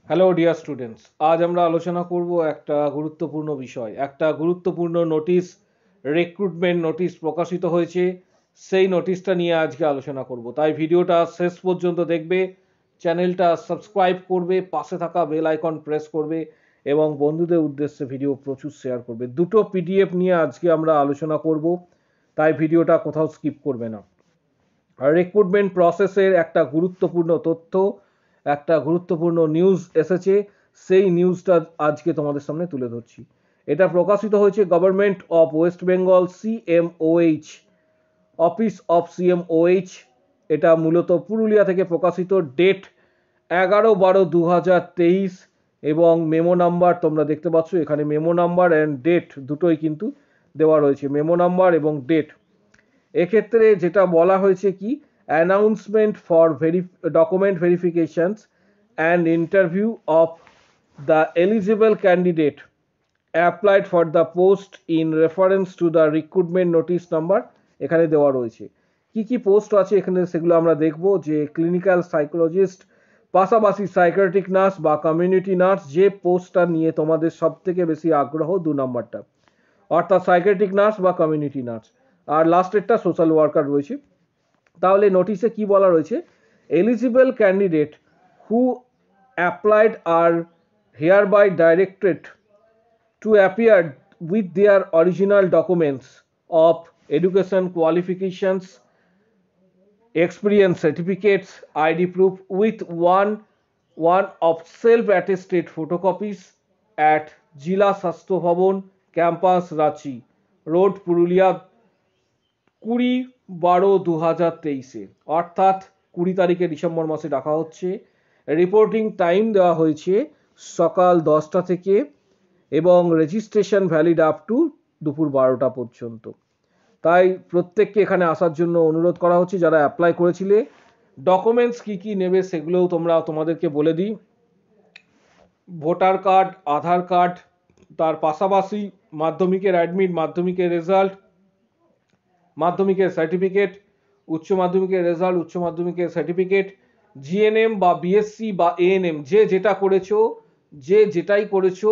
Hello dear students, আজ আমরা আলোচনা করব একটা গুরুত্বপূর্ণ বিষয়। একটা গুরুত্বপূর্ণ নোটিশ, রিক্রুটমেন্ট নোটিশ প্রকাশিত হয়েছে। সেই নোটিশটা নিয়ে আজকে আলোচনা করব, তাই ভিডিওটা শেষ পর্যন্ত দেখবে, চ্যানেলটা সাবস্ক্রাইব করবে, পাশে থাকা বেল আইকন প্রেস করবে এবং বন্ধুদের উদ্দেশ্যে ভিডিও প্রচুর শেয়ার করবে। দুটো পিডিএফ নিয়ে আজকে আমরা আলোচনা করব, তাই ভিডিওটা কোথাও স্কিপ করবে না। রিক্রুটমেন্ট প্রসেসের একটা গুরুত্বপূর্ণ তথ্য, একটা গুরুত্বপূর্ণ নিউজ এসেছে, সেই নিউজটা আজকে তোমাদের সামনে তুলে ধরছি। এটা প্রকাশিত হয়েছে government of West Bengal CMOH, office of CMOH. এটা মূলত পুরুলিয়া থেকে প্রকাশিত। ডেট 11/12/2023 এবং মেমো নাম্বার তোমরা দেখতে পাচ্ছ এখানে। মেমো নাম্বার অ্যান্ড ডেট দুটোই কিন্তু দেওয়া রয়েছে, মেমো নাম্বার এবং ডেট। এক্ষেত্রে যেটা বলা হয়েছে কি, announcement for document verifications and interview of the eligible candidate applied for the post in reference to the recruitment notice number এখানে দেওয়া রয়েছে। কি কি পোস্ট আছে এখানে সেগুলো আমরা দেখব। যে ক্লিনিক্যাল সাইকোলজিস্ট, পাশাপাশি সাইকিয়াট্রিক নার্স বা কমিউনিটি নার্স, যে পোস্টটা নিয়ে তোমাদের সব থেকে বেশি আগ্রহ 2 নম্বরটা, অর্থাৎ সাইকিয়াট্রিক নার্স বা কমিউনিটি নার্স। আর লাস্টেরটা সোশ্যাল ওয়ার্কার রয়েছে। তাহলে নোটিশে কি বলা রয়েছে, eligible candidate who applied are hereby directed to appear with their original documents of education qualifications, experience certificates, ID proof with one of self-attested photocopies at Jila Sastho Bhavan, Campus Rachi Road, Purulia, 20/12/2023, অর্থাৎ 20 তারিখে December মাসে ডাকা হচ্ছে। Reporting time দেওয়া হয়েছে সকাল 10টা থেকে এবং রেজিস্ট্রেশন ভ্যালিড আপ টু দুপুর 12টা পর্যন্ত। তাই প্রত্যেককে এখানে আসার জন্য অনুরোধ করা হচ্ছে যারা অ্যাপ্লাই করেছিলে। ডকুমেন্টস কি কি নেবে সেগুলোও তোমাদেরকে বলে দিই। ভোটার কার্ড, আধার কার্ড, তার পাশাপাশি মাধ্যমিকের অ্যাডমিট, মাধ্যমিকের রেজাল্ট, মাধ্যমিকের সার্টিফিকেট, উচ্চ মাধ্যমিকের রেজাল্ট, উচ্চ মাধ্যমিকের সার্টিফিকেট, জিএনএম বা বিএসসি বা এএনএম, যে যেটা করেছো, যে যেটাই করেছো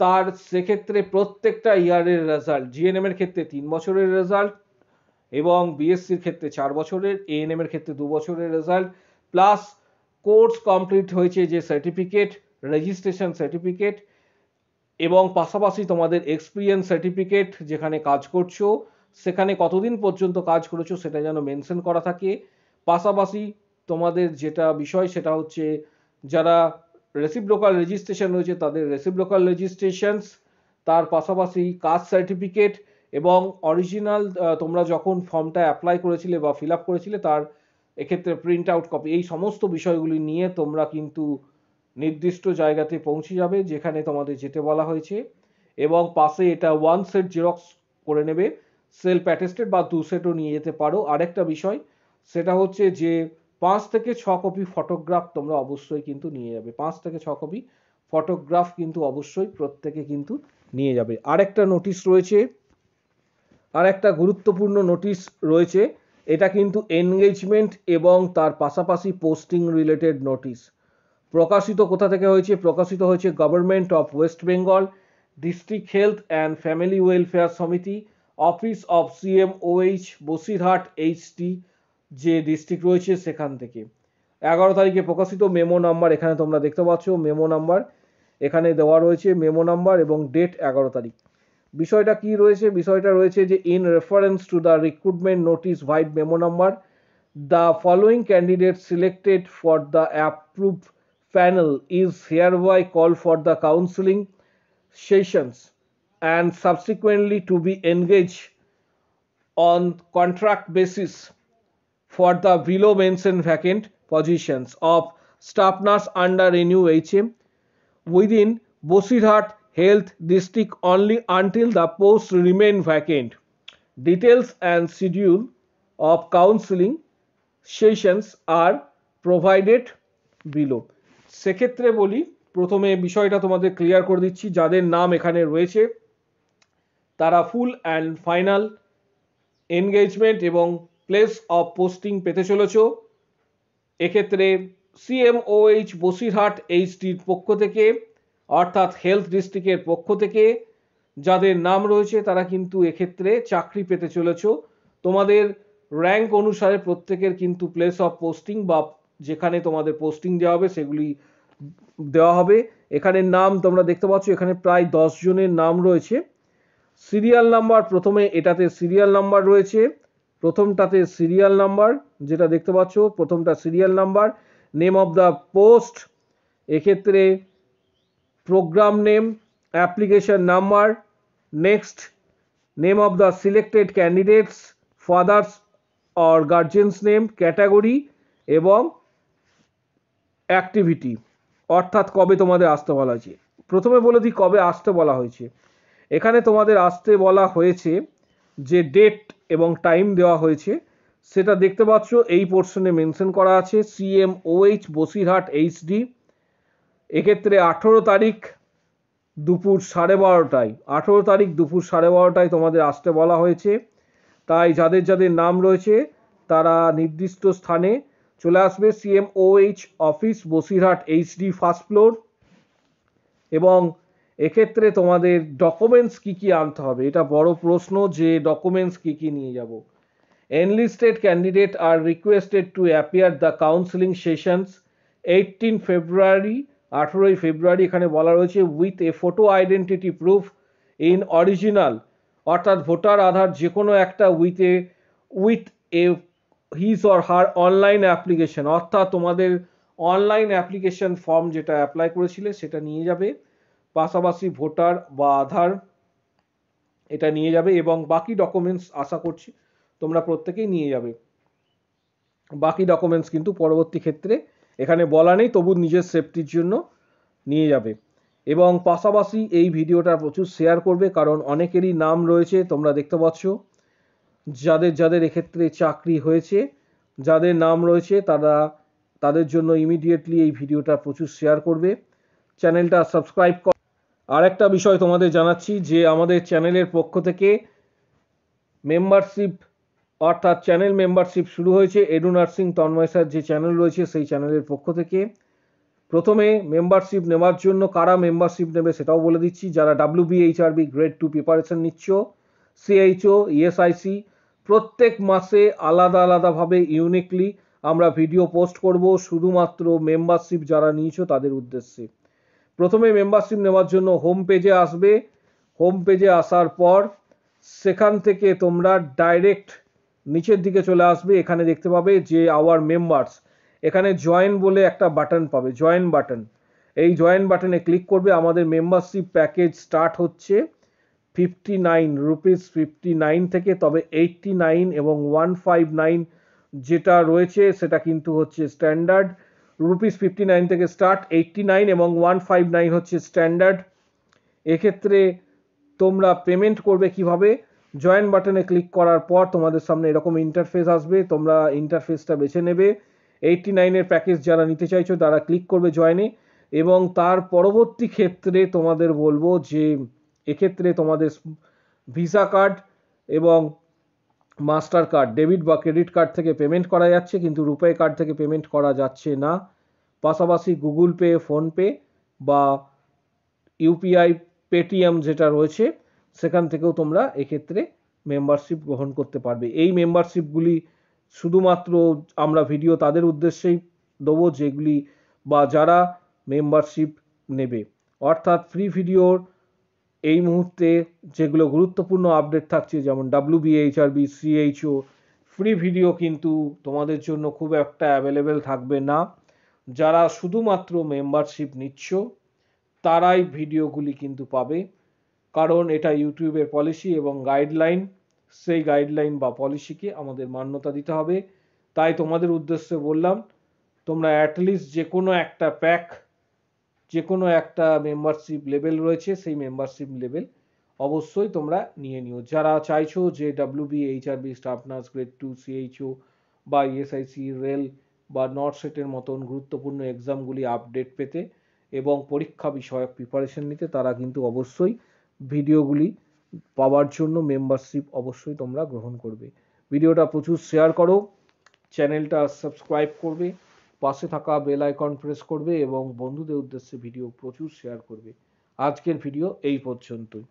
তার সেক্ষেত্রে প্রত্যেকটা ইয়ারের রেজাল্ট। জিএনএম এর ক্ষেত্রে 3 বছরের রেজাল্ট এবং বিএসসির ক্ষেত্রে 4 বছরের, এএনএম এর ক্ষেত্রে 2 বছরের রেজাল্ট, প্লাস কোর্স কমপ্লিট হয়েছে যে সার্টিফিকেট, রেজিস্ট্রেশন সার্টিফিকেট, এবং পাশাপাশি তোমাদের এক্সপিরিয়েন্স সার্টিফিকেট, যেখানে কাজ করছো সেখানে কতদিন পর্যন্ত কাজ করেছো সেটা যেন মেনশন করা থাকে। পাশাপাশি তোমাদের যেটা বিষয় সেটা হচ্ছে যারা রেসিপ্রোকাল রেজিস্ট্রেশন রয়েছে তাদের রেসিপ্রোকাল রেজিস্ট্রেশনস, তার পাশাপাশি কাস্ট সার্টিফিকেট এবং অরিজিনাল তোমরা যখন ফর্মটা অ্যাপ্লাই করেছিলে বা ফিল আপ করেছিলে তার এক্ষেত্রে প্রিন্ট আউট কপি। এই সমস্ত বিষয়গুলি নিয়ে তোমরা কিন্তু নির্দিষ্ট জায়গাতে পৌঁছে যাবে যেখানে তোমাদের যেতে বলা হয়েছে, এবং পাশে এটা 1 সেট জেরক্স করে নেবে, সেলফ অ্যাটেস্টেড বা 2 সেটও নিয়ে যেতে পারো। আরেকটা বিষয় সেটা হচ্ছে যে 5 থেকে 6 কপি ফটোগ্রাফ তোমরা অবশ্যই কিন্তু নিয়ে যাবে। 5 থেকে 6 কপি ফটোগ্রাফ কিন্তু অবশ্যই প্রত্যেকে কিন্তু নিয়ে যাবে। আরেকটা নোটিশ রয়েছে, আরেকটা গুরুত্বপূর্ণ নোটিশ রয়েছে। এটা কিন্তু এনগেজমেন্ট এবং তার পাশাপাশি পোস্টিং রিলেটেড নোটিশ। প্রকাশিত কোথা থেকে হয়েছে, প্রকাশিত হয়েছে government of West Bengal, district health and family welfare সমিতি, office of CMOH, Basirhat HT, যে ডিস্ট্রিক্ট রয়েছে সেখান থেকে। 11 তারিখে প্রকাশিত। মেমো নাম্বার এখানে তোমরা দেখতে পাচ্ছ, মেমো নাম্বার এখানে দেওয়া রয়েছে, মেমো নাম্বার এবং ডেট 11 তারিখ। বিষয়টা কি রয়েছে, বিষয়টা রয়েছে যে in reference to the recruitment notice vide memo number, the following candidates selected for the approved panel is hereby called for the counseling sessions and subsequently to be engaged on contract basis for the below mentioned vacant positions of staff nurse under NUHM within Bosirhat Health District only until the posts remain vacant. Details and schedule of counseling sessions R provided below. সেক্ষেত্রে বলি, প্রথমে বিষয়টা তোমাদের clear করে দিচ্ছি। যাদের নাম এখানে রয়েছে তারা ফুল অ্যান্ড ফাইনাল এনগেজমেন্ট এবং প্লেস অফ পোস্টিং পেতে চলেছ। এক্ষেত্রে সিএমওএইচ বসিরহাট এইচডির পক্ষ থেকে অর্থাৎ হেলথ ডিস্ট্রিক্টের পক্ষ থেকে যাদের নাম রয়েছে তারা কিন্তু এক্ষেত্রে চাকরি পেতে চলেছ। তোমাদের র্যাঙ্ক অনুসারে প্রত্যেকের কিন্তু প্লেস অফ পোস্টিং বা যেখানে তোমাদের পোস্টিং দেওয়া হবে সেগুলি দেওয়া হবে। এখানে নাম তোমরা দেখতে পাচ্ছ, এখানে প্রায় 10 জনের নাম রয়েছে। সিরিয়াল নাম্বার, প্রথমে এটাতে সিরিয়াল নাম্বার রয়েছে, প্রথমটাতে সিরিয়াল নাম্বার যেটা দেখতে পাচ্ছ, প্রথমটা serial number, name of the post, এক্ষেত্রে program name, application number, next name of the selected candidates, father's or guardian's name, category এবং অ্যাক্টিভিটি, অর্থাৎ কবে তোমাদের আসতে বলা হয়েছে। প্রথমে বলে দিই কবে আসতে বলা হয়েছে। এখানে তোমাদের আসতে বলা হয়েছে যে ডেট এবং টাইম দেওয়া হয়েছে সেটা দেখতে পাচ্ছ এই পোর্শনে মেনশন করা আছে, সিএমওএইচ বসিরহাট এইচডি। এক্ষেত্রে 18 তারিখ দুপুর 12:30টায়, 18 তারিখ দুপুর 12:30টায় তোমাদের আসতে বলা হয়েছে। তাই যাদের যাদের নাম রয়েছে তারা নির্দিষ্ট স্থানে চলে আসবে। CMOH office Basirhat HD first floor. এবং এক্ষেত্রে তোমাদের ডকুমেন্টস কি কি আনতে হবে, এটা বড় প্রশ্ন যে ডকুমেন্টস কি কি নিয়ে যাব। Enlisted candidate are requested to appear the counselling sessions 18 ফেব্রুয়ারি, 18ই ফেব্রুয়ারি এখানে বলা রয়েছে, with a photo identity proof in original, অর্থাৎ ভোটার আধার যে কোনো একটা with a his or her online application, অর্থাৎ তোমাদের অনলাইন অ্যাপ্লিকেশন ফর্ম যেটা অ্যাপ্লাই করেছিলে সেটা নিয়ে যাবে, পাশাপাশি ভোটার বা আধার এটা নিয়ে যাবে এবং বাকি ডকুমেন্টস আশা করছি তোমরা প্রত্যেকেই নিয়ে যাবে। বাকি ডকুমেন্টস কিন্তু পরবর্তী ক্ষেত্রে এখানে বলা নেই, তবু নিজের সেফটির জন্য নিয়ে যাবে। এবং পাশাপাশি এই ভিডিওটা প্রচুর শেয়ার করবে, কারণ অনেকেরই নাম রয়েছে তোমরা দেখতে পাচ্ছ, যাদের যাদের এক্ষেত্রে চাকরি হয়েছে, যাদের নাম রয়েছে তাদের জন্য ইমিডিয়েটলি এই ভিডিওটা প্রচুর শেয়ার করবে, চ্যানেলটা সাবস্ক্রাইব কর। আর একটা বিষয় তোমাদের জানাচ্ছি যে আমাদের চ্যানেলের পক্ষ থেকে মেম্বারশিপ অর্থাৎ চ্যানেল মেম্বারশিপ শুরু হয়েছে। এডু নার্সিং তন্ময় স্যার যে চ্যানেল রয়েছে সেই চ্যানেলের পক্ষ থেকে। প্রথমে মেম্বারশিপ নেওয়ার জন্য কারা মেম্বারশিপ নেবে সেটাও বলে দিচ্ছি। যারা WBHRB গ্রেড 2 প্রিপারেশন নিচ্ছ, CHO, ESIC, প্রত্যেক মাসে আলাদা আলাদাভাবে ইউনিকলি আমরা ভিডিও পোস্ট করব শুধুমাত্র মেম্বারশিপ যারা নিয়েছো তাদের উদ্দেশ্যে। প্রথমে মেম্বারশিপ নেওয়ার জন্য হোম পেজে আসবে। হোম পেজে আসার পর সেখান থেকে তোমরা ডাইরেক্ট নিচের দিকে চলে আসবে, এখানে দেখতে পাবে যে আওয়ার মেম্বার্স, এখানে জয়েন বলে একটা বাটন পাবে, জয়েন বাটন। এই জয়েন বাটনে ক্লিক করবে। আমাদের মেম্বারশিপ প্যাকেজ স্টার্ট হচ্ছে 59 রুপিস 59 থেকে, তবে 89 এবং 159 যেটা রয়েছে সেটা কিন্তু হচ্ছে স্ট্যান্ডার্ড। রুপিস 59 থেকে স্টার্ট, 89 এবং 159 হচ্ছে স্ট্যান্ডার্ড। এক্ষেত্রে তোমরা পেমেন্ট করবে কিভাবে, জয়েন বাটনে ক্লিক করার পর তোমাদের সামনে এরকম ইন্টারফেস আসবে, তোমরা ইন্টারফেসটা বেছে নেবে। 89-এর প্যাকেজ যারা নিতে চাইছো তারা ক্লিক করবে জয়েনে। এবং তার পরবর্তী ক্ষেত্রে তোমাদের বলবো যে এক্ষেত্রে তোমাদের ভিসা কার্ড এবং মাস্টার কার্ড, ডেবিট বা ক্রেডিট কার্ড থেকে পেমেন্ট করা যাচ্ছে, কিন্তু রুপে কার্ড থেকে পেমেন্ট করা যাচ্ছে না। পাশাপাশি গুগল পে, ফোনপে বা ইউপিআই, পেটিএম যেটা রয়েছে সেখান থেকেও তোমরা এক্ষেত্রে মেম্বারশিপ গ্রহণ করতে পারবে। এই মেম্বারশিপগুলি শুধুমাত্র আমরা ভিডিও তাদের উদ্দেশ্যেই দেবো যেগুলি বা যারা মেম্বারশিপ নেবে, অর্থাৎ ফ্রি ভিডিওর এই মুহূর্তে যেগুলো গুরুত্বপূর্ণ আপডেট থাকছে যেমন WBHRB, CHO, ফ্রি ভিডিও কিন্তু তোমাদের জন্য খুব একটা অ্যাভেলেবেল থাকবে না। যারা শুধুমাত্র মেম্বারশিপ নিচ্ছ তারাই ভিডিওগুলি কিন্তু পাবে, কারণ এটা ইউটিউবের পলিসি এবং গাইডলাইন, সেই গাইডলাইন বা পলিসিকে আমাদের মান্যতা দিতে হবে। তাই তোমাদের উদ্দেশ্যে বললাম তোমরা অ্যাটলিস্ট যে কোনো একটা প্যাক, যে কোনো একটা মেম্বারশিপ লেভেল রয়েছে সেই মেম্বারশিপ লেভেল অবশ্যই তোমরা নিয়ে নিও। যারা চাইছো যে WBHRB staff nurse grade 2, CHO বা ESIC, রেল বা নর্থসেটের মতন গুরুত্বপূর্ণ এক্সামগুলি আপডেট পেতে এবং পরীক্ষা বিষয়ক প্রিপারেশন নিতে, তারা কিন্তু অবশ্যই ভিডিওগুলি পাওয়ার জন্য মেম্বারশিপ অবশ্যই তোমরা গ্রহণ করবে। ভিডিওটা প্রচুর শেয়ার করো, চ্যানেলটা সাবস্ক্রাইব করবে, পাশে থাকা বেল আইকন প্রেস করবে এবং বন্ধুদের উদ্দেশ্যে ভিডিও প্রচুর শেয়ার করবে। আজকের ভিডিও এই পর্যন্তই।